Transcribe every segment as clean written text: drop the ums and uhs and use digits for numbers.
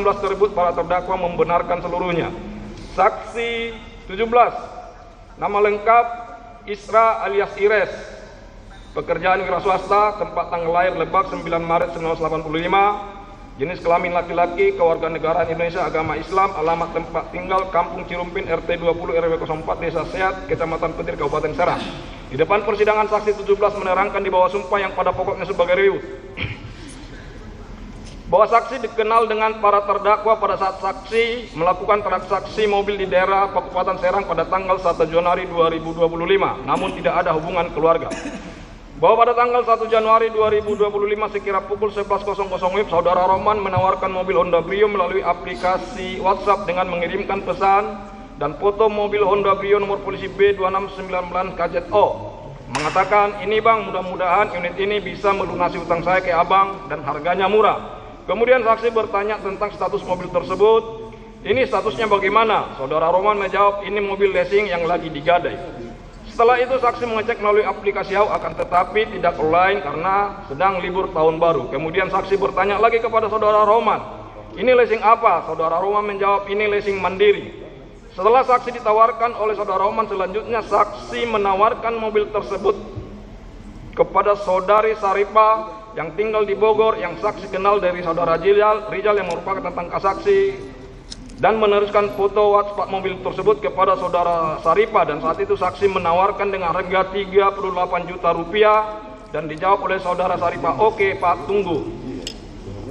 18 tersebut para terdakwa membenarkan seluruhnya. Saksi 17, nama lengkap Isra alias Ires, pekerjaan wira swasta, tempat tanggal lahir Lebak 9 Maret 1985, jenis kelamin laki-laki, kewarganegaraan Indonesia, agama Islam, alamat tempat tinggal Kampung Cirumpin RT 20 RW 04 Desa Sehat, Kecamatan Petir, Kabupaten Serang. Di depan persidangan saksi 17 menerangkan di bawah sumpah yang pada pokoknya sebagai berikut. Bahwa saksi dikenal dengan para terdakwa pada saat saksi melakukan transaksi mobil di daerah Kabupaten Serang pada tanggal 1 Januari 2025, namun tidak ada hubungan keluarga. Bahwa pada tanggal 1 Januari 2025 sekira pukul 11.00 WIB, saudara Roman menawarkan mobil Honda Brio melalui aplikasi WhatsApp dengan mengirimkan pesan dan foto mobil Honda Brio nomor polisi B2699 KZO. Mengatakan, ini bang, mudah-mudahan unit ini bisa melunasi utang saya ke abang dan harganya murah. Kemudian saksi bertanya tentang status mobil tersebut. Ini statusnya bagaimana? Saudara Roman menjawab, ini mobil leasing yang lagi digadai. Setelah itu saksi mengecek melalui aplikasi HAU, akan tetapi tidak online karena sedang libur tahun baru. Kemudian saksi bertanya lagi kepada saudara Roman, ini leasing apa? Saudara Roman menjawab, ini leasing mandiri. Setelah saksi ditawarkan oleh saudara Roman, selanjutnya saksi menawarkan mobil tersebut kepada saudari Saripa yang tinggal di Bogor, yang saksi kenal dari saudara Rijal yang merupakan tetangga saksi, dan meneruskan foto WhatsApp mobil tersebut kepada saudara Saripa, dan saat itu saksi menawarkan dengan harga 38 juta rupiah dan dijawab oleh saudara Saripa, oke Pak, tunggu.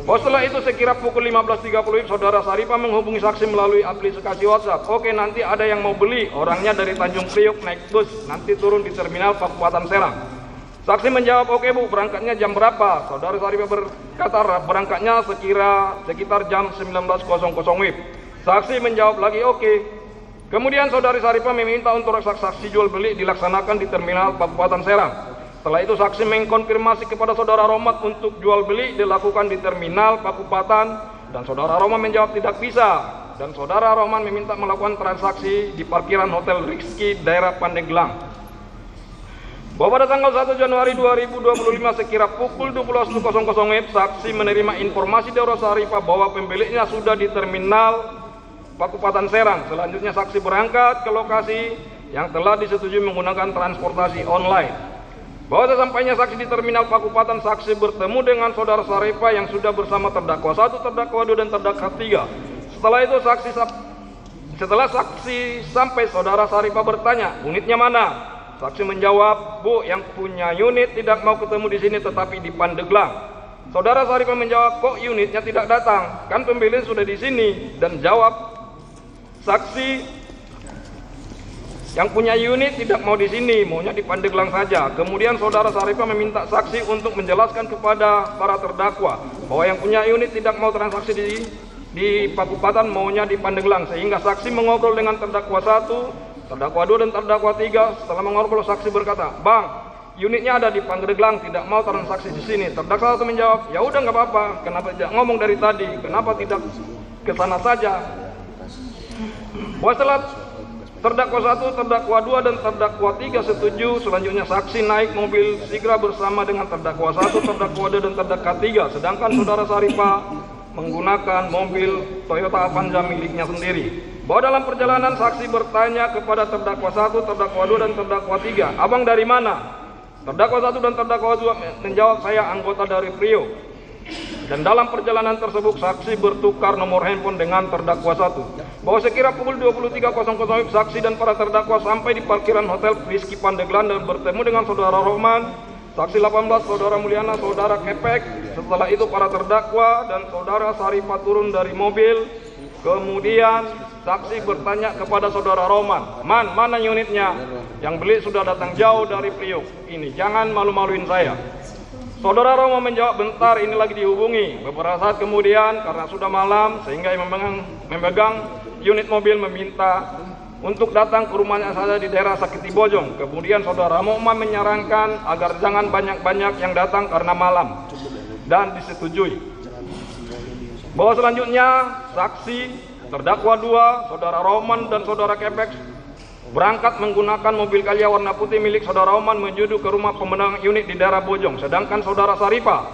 Setelah itu sekira pukul 15.30 saudara Saripa menghubungi saksi melalui aplikasi WhatsApp. Oke, nanti ada yang mau beli, orangnya dari Tanjung Priok naik bus, nanti turun di terminal Kabupaten Serang. Saksi menjawab, oke Bu, berangkatnya jam berapa? Saudara Saripa berkata, berangkatnya sekitar jam 19.00 WIB. Saksi menjawab lagi, oke. Kemudian saudari Saripa meminta untuk transaksi jual beli dilaksanakan di terminal Kabupaten Serang. Setelah itu saksi mengkonfirmasi kepada saudara Roman untuk jual beli dilakukan di terminal Kabupaten, dan saudara Roman menjawab tidak bisa. Dan saudara Roman meminta melakukan transaksi di parkiran Hotel Rizky daerah Pandeglang. Bahwa pada tanggal 1 Januari 2025 sekira pukul 12.00 WIB, saksi menerima informasi dari Saripa bahwa pemiliknya sudah di terminal Kabupaten Serang. Selanjutnya saksi berangkat ke lokasi yang telah disetujui menggunakan transportasi online. Bahwa sesampainya saksi di terminal Kabupaten, saksi bertemu dengan saudara Saripa yang sudah bersama terdakwa 1, terdakwa 2, dan terdakwa 3. Setelah saksi sampai, saudara Saripa bertanya, unitnya mana? Saksi menjawab, Bu, yang punya unit tidak mau ketemu di sini tetapi di Pandeglang. Saudara Saripa menjawab, kok unitnya tidak datang? Kan pembelian sudah di sini. Dan jawab saksi, yang punya unit tidak mau di sini, maunya di Pandeglang saja. Kemudian saudara Saripa meminta saksi untuk menjelaskan kepada para terdakwa bahwa yang punya unit tidak mau transaksi di Kabupaten, maunya di Pandeglang. Sehingga saksi mengobrol dengan terdakwa 1, terdakwa 2, dan terdakwa 3. Setelah mengobrol, saksi berkata, Bang, unitnya ada di Pandeglang, tidak mau transaksi di sini. Terdakwa 1 menjawab, ya udah nggak apa-apa, kenapa tidak ngomong dari tadi, kenapa tidak ke sana saja? Setelah terdakwa 1, terdakwa 2, dan terdakwa 3 setuju, selanjutnya saksi naik mobil Sigra bersama dengan terdakwa 1, terdakwa 2, dan terdakwa 3. Sedangkan saudara Saripa menggunakan mobil Toyota Avanza miliknya sendiri. Bahwa dalam perjalanan saksi bertanya kepada terdakwa 1, terdakwa 2, dan terdakwa 3, abang dari mana? Terdakwa 1 dan terdakwa 2 menjawab, saya anggota dari Priok. Dan dalam perjalanan tersebut saksi bertukar nomor handphone dengan terdakwa 1. Bahwa sekira pukul 23.00 saksi dan para terdakwa sampai di parkiran Hotel Rizky Pandeglang dan bertemu dengan saudara Roman, saksi 18, saudara Mulyana, saudara Kepek. Setelah itu para terdakwa dan saudara Saripa turun dari mobil. Kemudian saksi bertanya kepada saudara Roman, Man, mana unitnya? Yang beli sudah datang jauh dari Priok. Ini, jangan malu-maluin saya. Saudara Roman menjawab, bentar, ini lagi dihubungi. Beberapa saat kemudian, karena sudah malam, sehingga yang memegang unit mobil meminta untuk datang ke rumahnya saja di daerah Sakiti Bojong. Kemudian saudara Roman menyarankan agar jangan banyak-banyak yang datang karena malam, dan disetujui. Bahwa selanjutnya saksi, terdakwa 2, saudara Roman dan saudara Kepek berangkat menggunakan mobil Calya warna putih milik saudara Roman menuju ke rumah pemenang unit di daerah Bojong. Sedangkan saudara Saripa,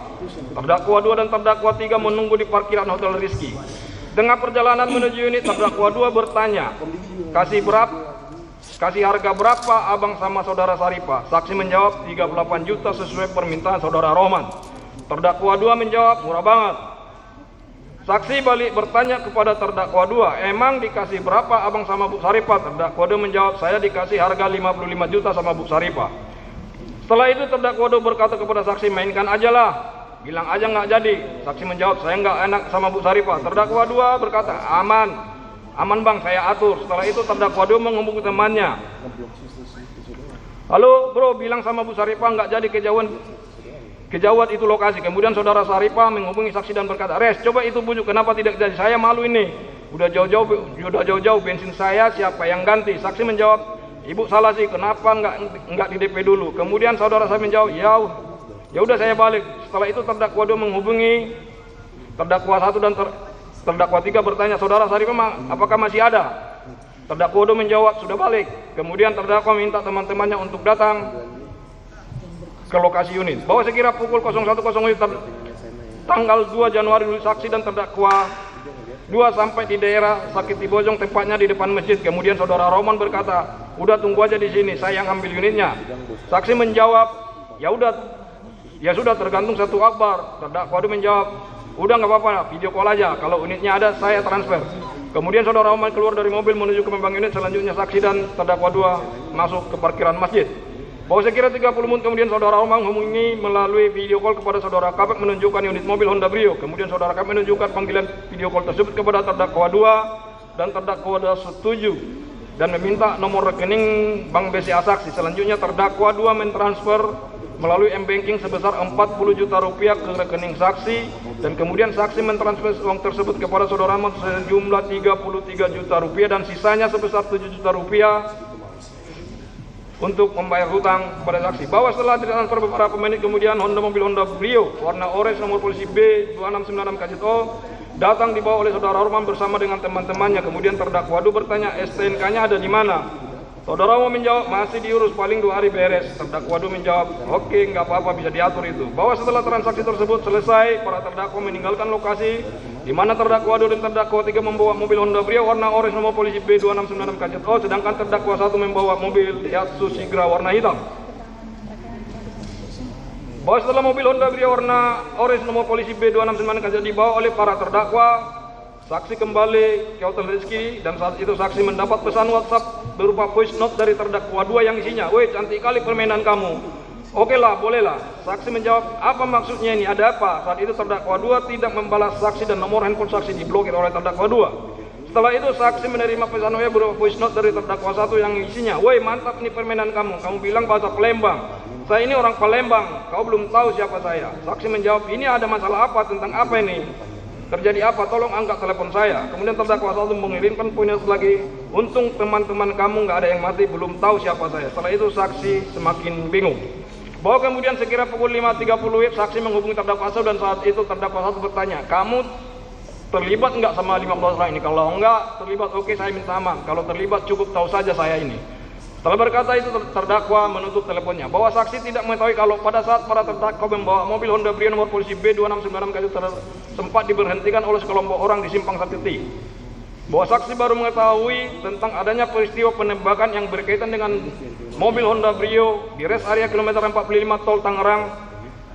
terdakwa 2 dan terdakwa 3 menunggu di parkiran Hotel Rizky. Tengah perjalanan menuju unit, terdakwa 2 bertanya, kasih harga berapa abang sama saudara Saripah? Saksi menjawab 38 juta sesuai permintaan saudara Rohman. Terdakwa 2 menjawab, murah banget. Saksi balik bertanya kepada terdakwa 2, emang dikasih berapa abang sama Bu Saripah? Terdakwa 2 menjawab, saya dikasih harga 55 juta sama Bu Saripah. Setelah itu terdakwa 2 berkata kepada saksi, mainkan aja lah, bilang aja nggak jadi. Saksi menjawab, saya nggak enak sama Bu Saripah. Terdakwa 2 berkata, aman bang, saya atur. Setelah itu terdakwa 2 menghubungi temannya, halo bro, bilang sama Bu Saripah nggak jadi kejauhan itu lokasi. Kemudian saudara Saripah menghubungi saksi dan berkata, Res, coba itu bujuk, kenapa tidak jadi? Saya malu ini, udah jauh-jauh bensin saya, siapa yang ganti? Saksi menjawab, ibu salah sih, kenapa nggak di DP dulu? Kemudian saudara saya menjawab, ya udah saya balik. Setelah itu terdakwa 2 menghubungi terdakwa 1 dan terdakwa 3 bertanya, saudara Saripah apakah masih ada? Terdakwa 2 menjawab, sudah balik. Kemudian terdakwa minta teman-temannya untuk datang ke lokasi unit. Bahwa sekira pukul 01.00 tanggal 2 Januari saksi dan terdakwa 2 sampai di daerah Sakit di Bojong, tepatnya di depan masjid. Kemudian saudara Roman berkata, udah tunggu aja di sini, saya yang ambil unitnya. Saksi menjawab, ya sudah tergantung satu akbar. Terdakwa 2 menjawab, udah nggak apa-apa, video call aja, kalau unitnya ada saya transfer. Kemudian saudara Roman keluar dari mobil menuju ke membang unit. Selanjutnya saksi dan terdakwa 2 masuk ke parkiran masjid. Bahwa sekira 30 menit kemudian saudara Roman menghubungi melalui video call kepada saudara Kabek menunjukkan unit mobil Honda Brio. Kemudian saudara Kabek menunjukkan panggilan video call tersebut kepada terdakwa 2 dan terdakwa 2 setuju dan meminta nomor rekening Bank BCA saksi. Selanjutnya terdakwa 2 mentransfer melalui M-Banking sebesar 40 juta rupiah ke rekening saksi, dan kemudian saksi mentransfer uang tersebut kepada saudara Roman sejumlah 33 juta rupiah dan sisanya sebesar 7 juta rupiah untuk membayar hutang kepada saksi. Bahwa setelah ditransfer beberapa menit kemudian mobil Honda Brio warna orange nomor polisi B2696 KJO datang dibawa oleh saudara Roman bersama dengan teman-temannya. Kemudian terdakwa 2 bertanya, STNK-nya ada di mana? Saudara Roman menjawab, masih diurus, paling 2 hari beres. Terdakwa 2 menjawab, oke, nggak apa-apa, bisa diatur itu. Bahwa setelah transaksi tersebut selesai, para terdakwa meninggalkan lokasi, di mana terdakwa 2 dan terdakwa 3 membawa mobil Honda Brio warna orange nomor polisi B2696 KJO, sedangkan terdakwa 1 membawa mobil Yatsu Sigra warna hitam. Bahwa setelah mobil Honda Brio warna orange nomor polisi B2696 KJO dibawa oleh para terdakwa, saksi kembali ke Hotel Rizky, dan saat itu saksi mendapat pesan WhatsApp berupa voice note dari terdakwa 2 yang isinya, woi cantik kali permainan kamu. Oke lah, bolehlah. Saksi menjawab, apa maksudnya ini, ada apa? Saat itu terdakwa 2 tidak membalas saksi dan nomor handphone saksi diblokir oleh terdakwa 2. Setelah itu saksi menerima pesan WA berupa voice note dari terdakwa 1 yang isinya, woi mantap ini permainan kamu bilang bahasa Palembang. Saya ini orang Palembang, kau belum tahu siapa saya. Saksi menjawab, ini ada masalah apa, tentang apa ini? Terjadi apa? Tolong angkat telepon saya. Kemudian terdakwa 1 mengirimkan poinnya lagi, untung teman-teman kamu nggak ada yang mati, belum tahu siapa saya. Setelah itu saksi semakin bingung. Bahwa kemudian sekira pukul 5.30 saksi menghubungi terdakwa 1 dan saat itu terdakwa 1 bertanya, kamu terlibat nggak sama 15 orang ini? Kalau enggak terlibat, oke saya minta maaf. Kalau terlibat cukup tahu saja saya ini. Setelah berkata itu terdakwa menutup teleponnya. Bahwa saksi tidak mengetahui kalau pada saat para terdakwa membawa mobil Honda Brio nomor polisi B2696 KJO sempat diberhentikan oleh sekelompok orang di Simpang Sakti. Bahwa saksi baru mengetahui tentang adanya peristiwa penembakan yang berkaitan dengan mobil Honda Brio di rest area kilometer 45 Tol Tangerang,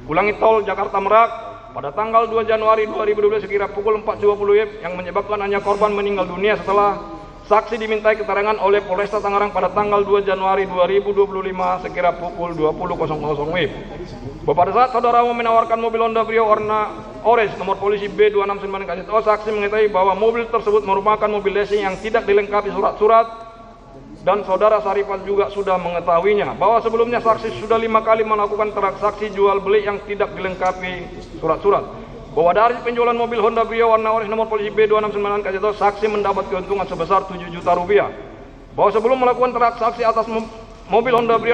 ulangi Tol Jakarta Merak pada tanggal 2 Januari 2012 sekira pukul 4.20 yang menyebabkan hanya korban meninggal dunia setelah saksi dimintai keterangan oleh Polresta Tangerang pada tanggal 2 Januari 2025 sekira pukul 20.00 WIB. Pada saat saudara menawarkan mobil Honda Brio warna orange nomor polisi B2696 KJO, saksi mengetahui bahwa mobil tersebut merupakan mobil leasing yang tidak dilengkapi surat-surat, dan saudara Saripah juga sudah mengetahuinya. Bahwa sebelumnya saksi sudah 5 kali melakukan transaksi jual beli yang tidak dilengkapi surat-surat. Bahwa dari penjualan mobil Honda Brio warna orange nomor polisi B2696 KJO, saksi mendapat keuntungan sebesar 7 juta rupiah. Bahwa sebelum melakukan transaksi atas mobil Honda Brio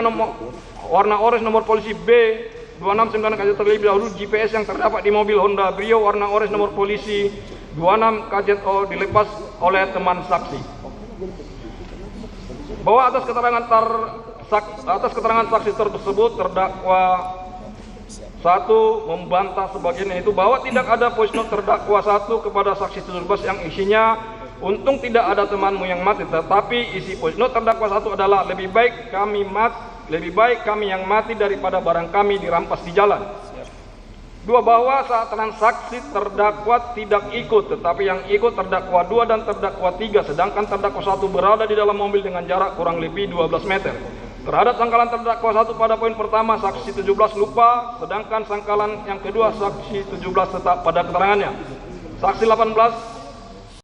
warna orange nomor polisi B269 KJO, terlebih dahulu GPS yang terdapat di mobil Honda Brio warna orange nomor polisi 26 KJO dilepas oleh teman saksi. Bahwa atas keterangan saksi tersebut terdakwa 1 Satu, membantah sebagainya itu bahwa tidak ada voice note terdakwa 1 kepada saksi 17 yang isinya, untung tidak ada temanmu yang mati, tetapi isi voice note terdakwa 1 adalah lebih baik kami yang mati daripada barang kami dirampas di jalan. 2, bahwa saat transaksi terdakwa tidak ikut, tetapi yang ikut terdakwa 2 dan terdakwa 3, sedangkan terdakwa 1 berada di dalam mobil dengan jarak kurang lebih 12 meter. Terhadap sangkalan terdakwa 1 pada poin pertama, saksi 17 lupa, sedangkan sangkalan yang kedua saksi 17 tetap pada keterangannya. Saksi 18